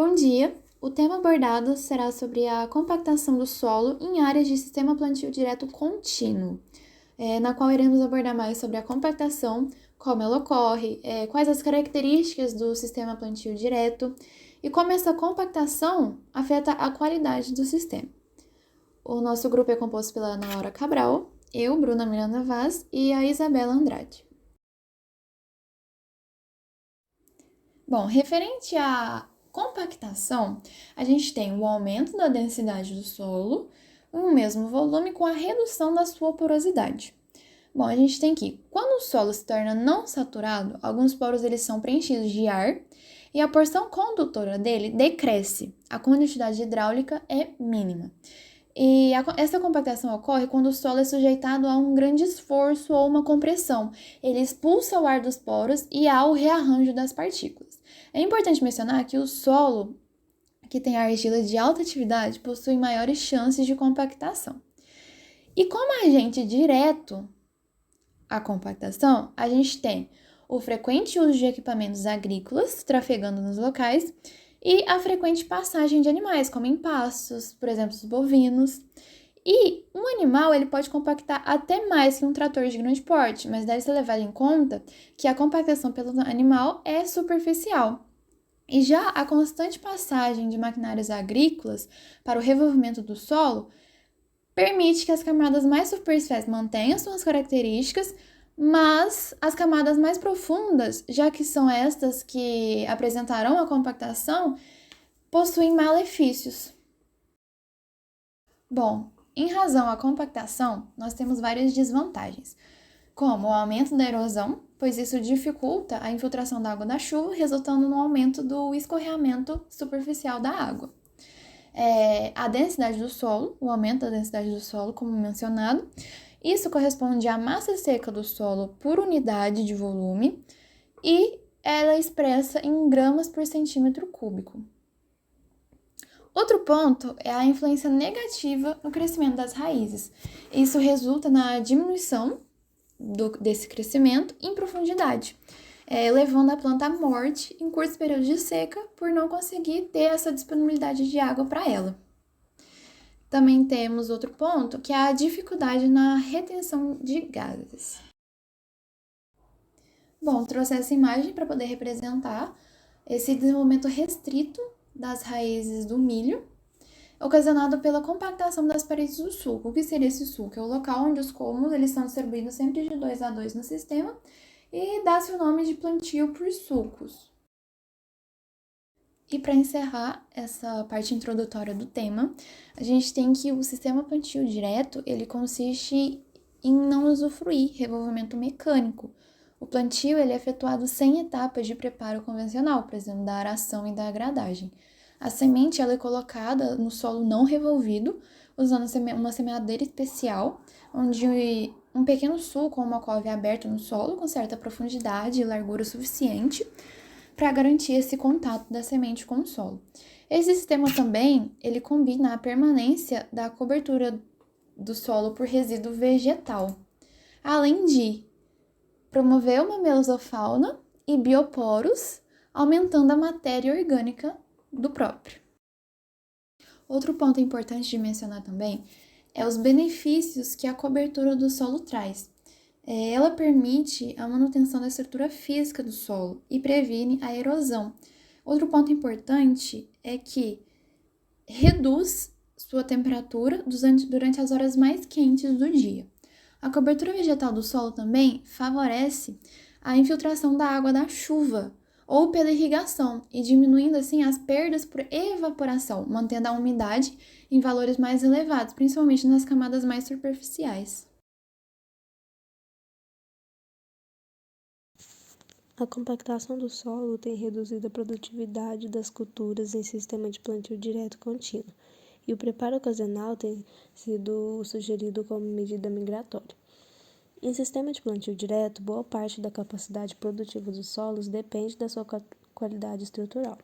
Bom dia! O tema abordado será sobre a compactação do solo em áreas de sistema plantio direto contínuo, na qual iremos abordar mais sobre a compactação, como ela ocorre, quais as características do sistema plantio direto e como essa compactação afeta a qualidade do sistema. O nosso grupo é composto pela Ana Laura Cabral, eu, Bruna Miranda Vaz e a Isabela Andrade. Bom, referente à compactação, a gente tem o aumento da densidade do solo, um mesmo volume com a redução da sua porosidade. Bom, a gente tem que, quando o solo se torna não saturado, alguns poros eles são preenchidos de ar e a porção condutora dele decresce. A condutividade hidráulica é mínima. E essa compactação ocorre quando o solo é sujeitado a um grande esforço ou uma compressão. Ele expulsa o ar dos poros e há o rearranjo das partículas. É importante mencionar que o solo que tem argila de alta atividade possui maiores chances de compactação. E como agente direto à compactação, a gente tem o frequente uso de equipamentos agrícolas trafegando nos locais e a frequente passagem de animais, como em pastos, por exemplo, os bovinos. E um animal ele pode compactar até mais que um trator de grande porte, mas deve ser levado em conta que a compactação pelo animal é superficial. E já a constante passagem de maquinários agrícolas para o revolvimento do solo permite que as camadas mais superficiais mantenham suas características, mas as camadas mais profundas, já que são estas que apresentarão a compactação, possuem malefícios. Bom, em razão à compactação, nós temos várias desvantagens, como o aumento da erosão, pois isso dificulta a infiltração da água da chuva, resultando no aumento do escorreamento superficial da água. A densidade do solo, o aumento da densidade do solo, como mencionado, isso corresponde à massa seca do solo por unidade de volume e ela é expressa em gramas por centímetro cúbico. Outro ponto é a influência negativa no crescimento das raízes. Isso resulta na diminuição desse crescimento em profundidade, levando a planta à morte em curtos períodos de seca por não conseguir ter essa disponibilidade de água para ela. Também temos outro ponto, que é a dificuldade na retenção de gases. Bom, trouxe essa imagem para poder representar esse desenvolvimento restrito das raízes do milho, ocasionado pela compactação das paredes do sulco. O que seria esse sulco? É o local onde os colmos eles são distribuídos sempre de 2 a 2 no sistema e dá-se o nome de plantio por sulcos. E para encerrar essa parte introdutória do tema, a gente tem que o sistema plantio direto, ele consiste em não usufruir revolvimento mecânico. O plantio ele é efetuado sem etapas de preparo convencional, por exemplo, da aração e da gradagem. A semente ela é colocada no solo não revolvido, usando uma semeadeira especial, onde um pequeno sulco ou uma cove é aberto no solo com certa profundidade e largura suficiente para garantir esse contato da semente com o solo. Esse sistema também, ele combina a permanência da cobertura do solo por resíduo vegetal, além de promover uma mesofauna e bioporos, aumentando a matéria orgânica do próprio. Outro ponto importante de mencionar também é os benefícios que a cobertura do solo traz. Ela permite a manutenção da estrutura física do solo e previne a erosão. Outro ponto importante é que reduz sua temperatura durante as horas mais quentes do dia. A cobertura vegetal do solo também favorece a infiltração da água da chuva ou pela irrigação e diminuindo assim as perdas por evaporação, mantendo a umidade em valores mais elevados, principalmente nas camadas mais superficiais. A compactação do solo tem reduzido a produtividade das culturas em sistema de plantio direto contínuo, e o preparo ocasional tem sido sugerido como medida migratória. Em sistema de plantio direto, boa parte da capacidade produtiva dos solos depende da sua qualidade estrutural.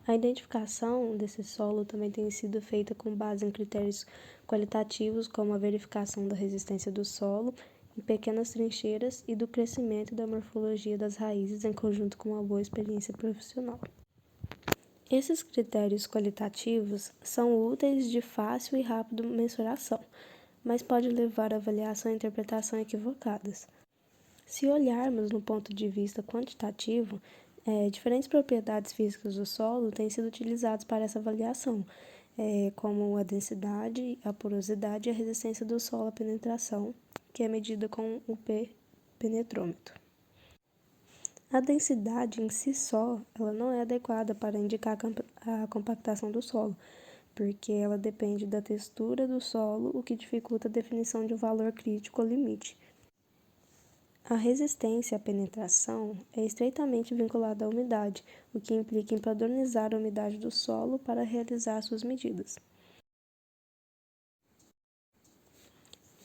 A identificação desse solo também tem sido feita com base em critérios qualitativos, como a verificação da resistência do solo em pequenas trincheiras e do crescimento e da morfologia das raízes em conjunto com uma boa experiência profissional. Esses critérios qualitativos são úteis de fácil e rápida mensuração, mas pode levar a avaliação e interpretação equivocadas. Se olharmos no ponto de vista quantitativo, diferentes propriedades físicas do solo têm sido utilizadas para essa avaliação, como a densidade, a porosidade e a resistência do solo à penetração, que é medida com o penetrômetro. A densidade em si só, ela não é adequada para indicar a compactação do solo, porque ela depende da textura do solo, o que dificulta a definição de um valor crítico ou limite. A resistência à penetração é estreitamente vinculada à umidade, o que implica em padronizar a umidade do solo para realizar suas medidas.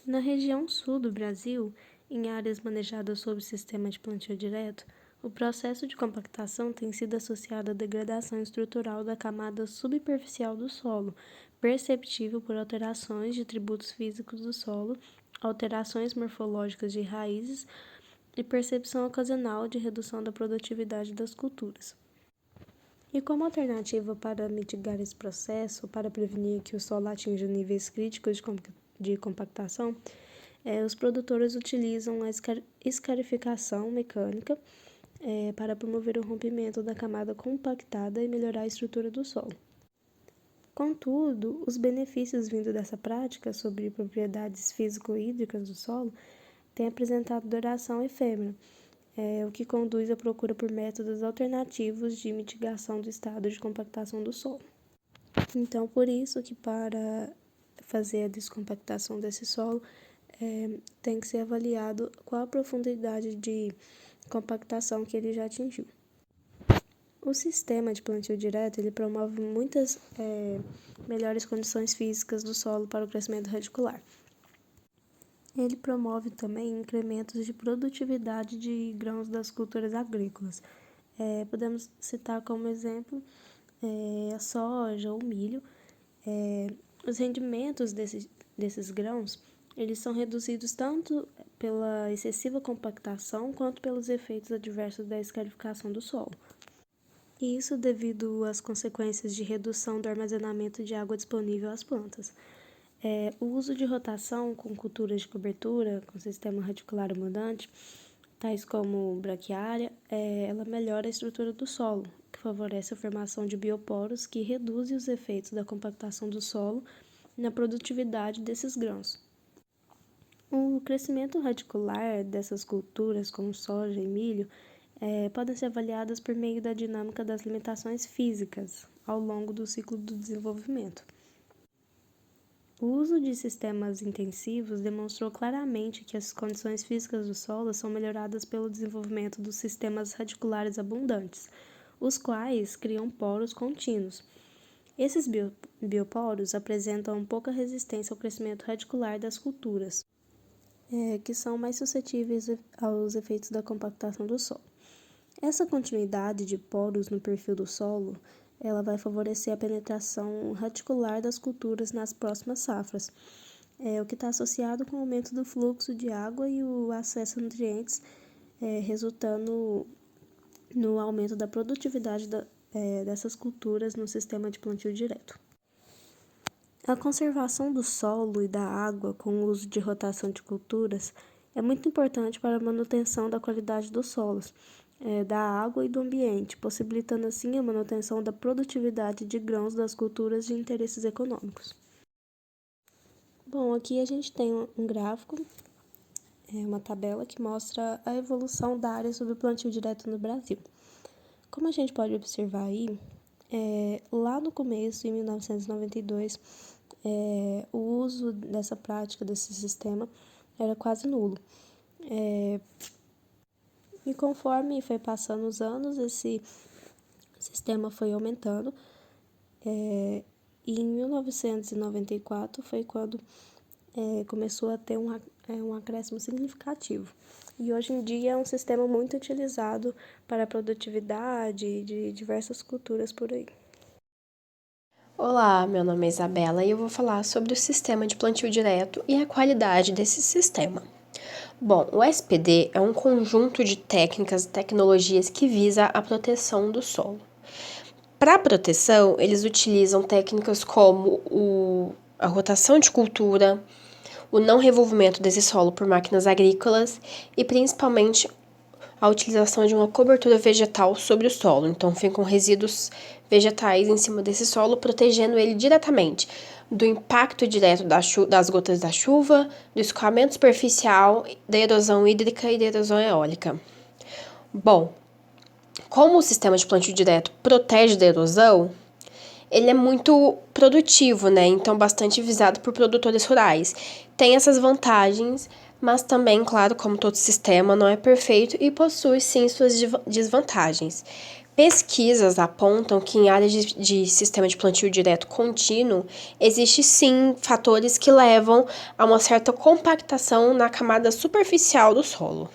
Na região sul do Brasil, em áreas manejadas sob sistema de plantio direto, o processo de compactação tem sido associado à degradação estrutural da camada superficial do solo, perceptível por alterações de tributos físicos do solo, alterações morfológicas de raízes e percepção ocasional de redução da produtividade das culturas. E como alternativa para mitigar esse processo, para prevenir que o solo atinja níveis críticos de compactação, os produtores utilizam a escarificação mecânica para promover o rompimento da camada compactada e melhorar a estrutura do solo. Contudo, os benefícios vindos dessa prática sobre propriedades físico-hídricas do solo têm apresentado duração efêmera, o que conduz à procura por métodos alternativos de mitigação do estado de compactação do solo. Então, por isso que para fazer a descompactação desse solo, tem que ser avaliado qual a profundidade de compactação que ele já atingiu. O sistema de plantio direto ele promove muitas melhores condições físicas do solo para o crescimento radicular. Ele promove também incrementos de produtividade de grãos das culturas agrícolas. Podemos citar como exemplo a soja ou milho. Os rendimentos desses grãos eles são reduzidos tanto pela excessiva compactação quanto pelos efeitos adversos da escarificação do solo. E isso devido às consequências de redução do armazenamento de água disponível às plantas. O uso de rotação com culturas de cobertura, com sistema radicular abundante, tais como braquiária, ela melhora a estrutura do solo, que favorece a formação de bioporos que reduzem os efeitos da compactação do solo na produtividade desses grãos. O crescimento radicular dessas culturas, como soja e milho, podem ser avaliadas por meio da dinâmica das limitações físicas ao longo do ciclo do desenvolvimento. O uso de sistemas intensivos demonstrou claramente que as condições físicas do solo são melhoradas pelo desenvolvimento dos sistemas radiculares abundantes, os quais criam poros contínuos. Esses bioporos apresentam pouca resistência ao crescimento radicular das culturas, que são mais suscetíveis aos efeitos da compactação do solo. Essa continuidade de poros no perfil do solo, ela vai favorecer a penetração radicular das culturas nas próximas safras, o que está associado com o aumento do fluxo de água e o acesso a nutrientes, resultando no aumento da produtividade dessas culturas no sistema de plantio direto. A conservação do solo e da água com o uso de rotação de culturas é muito importante para a manutenção da qualidade dos solos, da água e do ambiente, possibilitando assim a manutenção da produtividade de grãos das culturas de interesses econômicos. Bom, aqui a gente tem um gráfico, uma tabela que mostra a evolução da área sob plantio direto no Brasil. Como a gente pode observar aí, lá no começo, em 1992, o uso dessa prática, desse sistema, era quase nulo. E conforme foi passando os anos, esse sistema foi aumentando. E em 1994 foi quando começou a ter um acréscimo significativo. E hoje em dia é um sistema muito utilizado para a produtividade de diversas culturas por aí. Olá, meu nome é Isabela e eu vou falar sobre o sistema de plantio direto e a qualidade desse sistema. Bom, o SPD é um conjunto de técnicas e tecnologias que visa a proteção do solo. Para proteção, eles utilizam técnicas como a rotação de cultura, o não revolvimento desse solo por máquinas agrícolas e principalmente a utilização de uma cobertura vegetal sobre o solo. Então, ficam resíduos vegetais em cima desse solo, protegendo ele diretamente do impacto direto das gotas da chuva, do escoamento superficial, da erosão hídrica e da erosão eólica. Bom, como o sistema de plantio direto protege da erosão, ele é muito produtivo, né? Então, bastante visado por produtores rurais. Tem essas vantagens, mas também, claro, como todo sistema, não é perfeito e possui, sim, suas desvantagens. Pesquisas apontam que em áreas de sistema de plantio direto contínuo, existe, sim, fatores que levam a uma certa compactação na camada superficial do solo.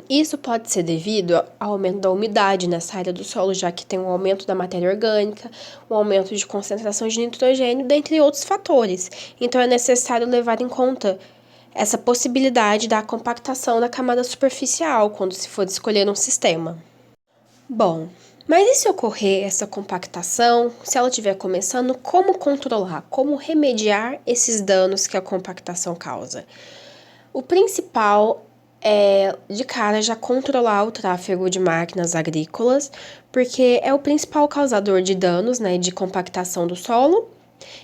Isso pode ser devido ao aumento da umidade nessa área do solo, já que tem um aumento da matéria orgânica, um aumento de concentração de nitrogênio, dentre outros fatores. Então, é necessário levar em conta essa possibilidade da compactação da camada superficial quando se for escolher um sistema. Bom, mas e se ocorrer essa compactação, se ela estiver começando, como controlar, como remediar esses danos que a compactação causa? O principal é, de cara, já controlar o tráfego de máquinas agrícolas, porque é o principal causador de danos, né, de compactação do solo,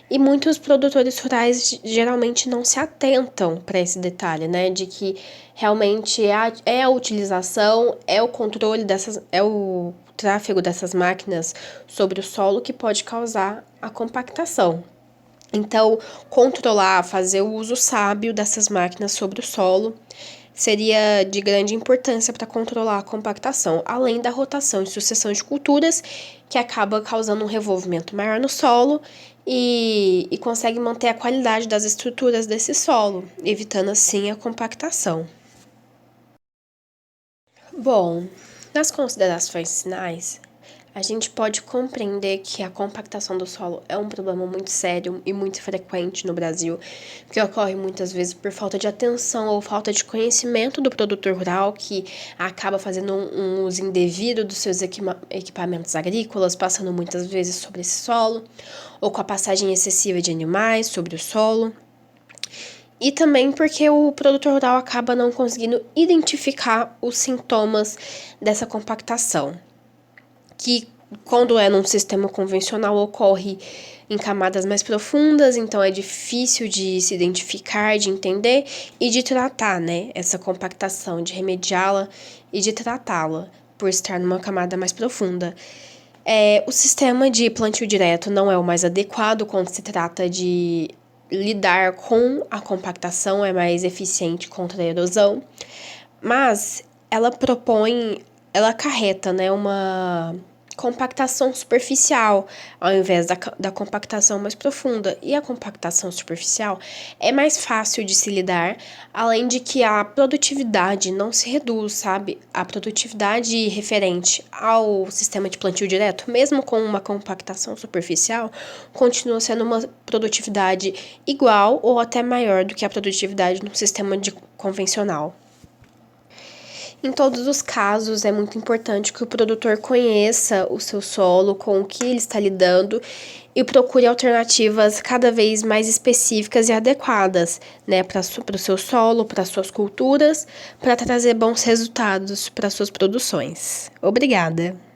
e muitos produtores rurais geralmente não se atentam para esse detalhe, né, de que realmente é a utilização, é o controle é o tráfego dessas máquinas sobre o solo que pode causar a compactação. Então, controlar, fazer o uso sábio dessas máquinas sobre o solo seria de grande importância para controlar a compactação, além da rotação e sucessão de culturas, que acaba causando um revolvimento maior no solo e consegue manter a qualidade das estruturas desse solo, evitando assim a compactação. Bom, nas considerações finais, a gente pode compreender que a compactação do solo é um problema muito sério e muito frequente no Brasil, que ocorre muitas vezes por falta de atenção ou falta de conhecimento do produtor rural, que acaba fazendo um uso indevido dos seus equipamentos agrícolas, passando muitas vezes sobre esse solo, ou com a passagem excessiva de animais sobre o solo. E também porque o produtor rural acaba não conseguindo identificar os sintomas dessa compactação, que quando é num sistema convencional ocorre em camadas mais profundas, então é difícil de se identificar, de entender e de tratar, né, essa compactação, de remediá-la e de tratá-la por estar numa camada mais profunda. O sistema de plantio direto não é o mais adequado quando se trata de lidar com a compactação, é mais eficiente contra a erosão, mas ela acarreta, né, uma compactação superficial, ao invés da compactação mais profunda. E a compactação superficial é mais fácil de se lidar, além de que a produtividade não se reduz, sabe? A produtividade referente ao sistema de plantio direto, mesmo com uma compactação superficial, continua sendo uma produtividade igual ou até maior do que a produtividade no sistema convencional. Em todos os casos, é muito importante que o produtor conheça o seu solo, com o que ele está lidando e procure alternativas cada vez mais específicas e adequadas, né, para o seu solo, para suas culturas, para trazer bons resultados para suas produções. Obrigada!